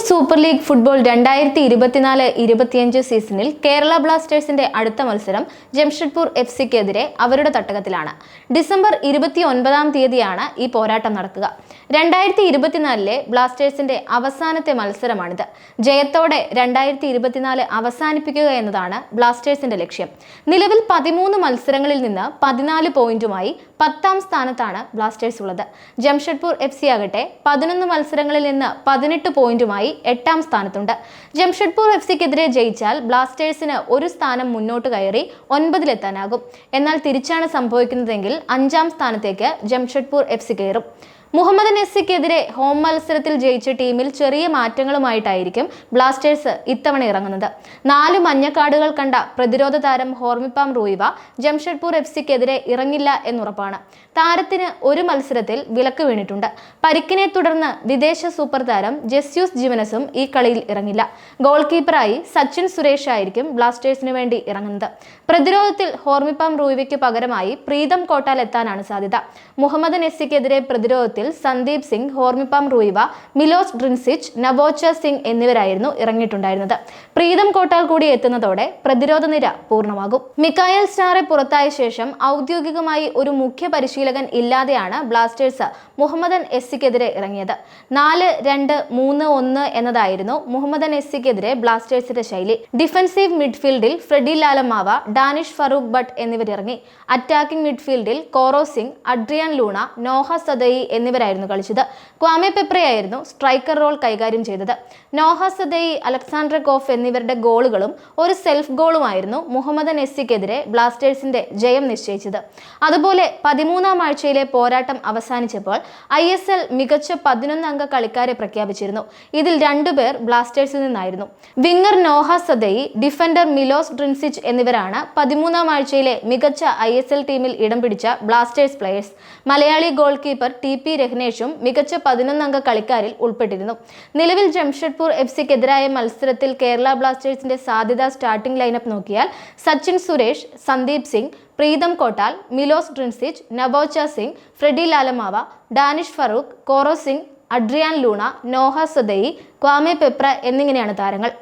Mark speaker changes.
Speaker 1: Super league football 2024-25 സീസണിൽ കേരള ബ്ലാസ്റ്റേഴ്സിന്റെ അടുത്ത മത്സരം ജംഷഡ്പൂർ എഫ്സിക്കെതിരെ അവരുടെ തട്ടകത്തിലാണ്. ഡിസംബർ 29-ാം തീയതിയാണ് ഈ പോരാട്ടം നടക്കുക. 2024-ലെ ബ്ലാസ്റ്റേഴ്സിന്റെ അവസാനത്തെ മത്സരമാണിത്. ജയത്തോടെ 2024 അവസാനിപ്പിക്കുക എന്നതാണ് ബ്ലാസ്റ്റേഴ്സിന്റെ ലക്ഷ്യം. നിലവിൽ 13 മത്സരങ്ങളിൽ നിന്ന് 14 പോയിന്റുമായി 10ാം സ്ഥാനത്താണ് ബ്ലാസ്റ്റേഴ്സ് ഉള്ളത്. ജംഷഡ്പൂർ എഫ്സി ആകട്ടെ 11 മത്സരങ്ങളിൽ നിന്ന് 18 പോയിന്റുമായി 8ാം സ്ഥാനത്തുണ്ട്. ജംഷഡ്പൂർ എഫ്സിക്കെതിരെ ജയിച്ചാൽ ബ്ലാസ്റ്റേഴ്സിന് ഒരു സ്ഥാനം മുന്നോട്ട് കയറി 9-ലെത്താനാകും. എന്നാൽ തിരിച്ചാണ് സംഭവിക്കുന്നതെങ്കിൽ 5ാം സ്ഥാനത്തേക്ക് ജംഷഡ്പൂർ എഫ്സി കയറും. മുഹമ്മദ് നെസ്സിക്കെതിരെ ഹോം മത്സരത്തിൽ ജയിച്ച ടീമിൽ ചെറിയ മാറ്റങ്ങളുമായിട്ടായിരിക്കും ബ്ലാസ്റ്റേഴ്സ് ഇത്തവണ ഇറങ്ങുന്നത്. 4 മഞ്ഞക്കാർഡുകൾ കണ്ട പ്രതിരോധ താരം ഹോർമിപ്പാം റൂയിവ ജംഷഡ്പൂർ എഫ്സിക്കെതിരെ ഇറങ്ങില്ല എന്നുറപ്പാണ്. താരത്തിന് ഒരു മത്സരത്തിൽ വിലക്ക് വീണിട്ടുണ്ട്. പരിക്കിനെ തുടർന്ന് വിദേശ സൂപ്പർ താരം ജെസ്യൂസ് ജിമനസും ഈ കളിയിൽ ഇറങ്ങില്ല. ഗോൾ കീപ്പറായി സച്ചിൻ സുരേഷ് ആയിരിക്കും ബ്ലാസ്റ്റേഴ്സിന് വേണ്ടി ഇറങ്ങുന്നത്. പ്രതിരോധത്തിൽ ഹോർമിപ്പാം റൂയിവയ്ക്ക് പകരമായി പ്രീതം കോട്ടാൽ എത്താനാണ് സാധ്യത. മുഹമ്മദ് നെസ്സിക്കെതിരെ പ്രതിരോധത്തിൽ സന്ദീപ് സിംഗ്, ഹോർമിപ്പാം റൂയിവ, മിലോസ് ഡ്രിൻസിച്ച്, നവോച്ച സിംഗ് എന്നിവരായിരുന്നു ഇറങ്ങിയിട്ടുണ്ടായിരുന്നത്. പ്രീതം കോട്ടാൽ കൂടി എത്തുന്നതോടെ പ്രതിരോധ നിര പൂർണ്ണമാകും. മിക്കായൽ സ്റ്റാറെ പുറത്തായ ശേഷം ഔദ്യോഗികമായി ഒരു മുഖ്യ പരിശീലകൻ ഇല്ലാതെയാണ് ബ്ലാസ്റ്റേഴ്സ് മുഹമ്മദൻ എസ്സിക്കെതിരെ ഇറങ്ങിയത്. 4-2-3-1 എന്നതായിരുന്നു മുഹമ്മദൻ എസ്സിക്കെതിരെ ബ്ലാസ്റ്റേഴ്സിന്റെ ശൈലി. ഡിഫൻസീവ് മിഡ്ഫീൽഡിൽ ഫ്രെഡി ലാലമാവ, ഡാനിഷ് ഫറൂഖ് ഭട്ട് എന്നിവരിറങ്ങി. അറ്റാക്കിംഗ് മിഡ്ഫീൽഡിൽ Koro Singh, Adrian Luna, Noah Sadaoui എന്നിവരായിരുന്നു കളിച്ചത്. ക്വാമെ പെപ്രയായിരുന്നു സ്ട്രൈക്കർ റോൾ കൈകാര്യം ചെയ്തത്. നോഹ സദയി, അലക്സാണ്ടർ കോഫ് എന്നിവരുടെ ഗോളുകളും ഒരു സെൽഫ് ഗോളുമായിരുന്നു മുഹമ്മദൻ എസ്സിക്കെതിരെ ബ്ലാസ്റ്റേഴ്സിന്റെ ജയം നിശ്ചയിച്ചത്. അതുപോലെ 13ാം ആഴ്ചയിലെ പോരാട്ടം അവസാനിച്ചപ്പോൾ ISL മികച്ച 11 അംഗ കളിക്കാരെ പ്രഖ്യാപിച്ചിരുന്നു. ഇതിൽ 2 പേർ ബ്ലാസ്റ്റേഴ്സിൽ നിന്നായിരുന്നു. Winger Noah Sadaoui, defender Milos Drincic എന്നിവരാണ് 13ാം ആഴ്ചയിലെ മികച്ച ISL ടീമിൽ ഇടം പിടിച്ച ബ്ലാസ്റ്റേഴ്സ് പ്ലെയേഴ്സ്. മലയാളി ഗോൾ കീപ്പർ TP രഹ്നേഷും മികച്ച 11 അംഗ കളിക്കാരിൽ ഉൾപ്പെട്ടിരുന്നു. നിലവിൽ ജംഷഡ്പൂർ എഫ്സിക്കെതിരായ മത്സരത്തിൽ കേരള ബ്ലാസ്റ്റേഴ്സിന്റെ സാധ്യത സ്റ്റാർട്ടിംഗ് ലൈനപ്പ് നോക്കിയാൽ Sachin Suresh, Sandeep Singh, Pritam Kotal, Milos Drincic, Naocha Singh, Freddy Lallawmawma, Danish Farooq, Koro Singh, Adrian Luna, Noah Sadaoui, Kwame Peprah എന്നിങ്ങനെയാണ് താരങ്ങൾ.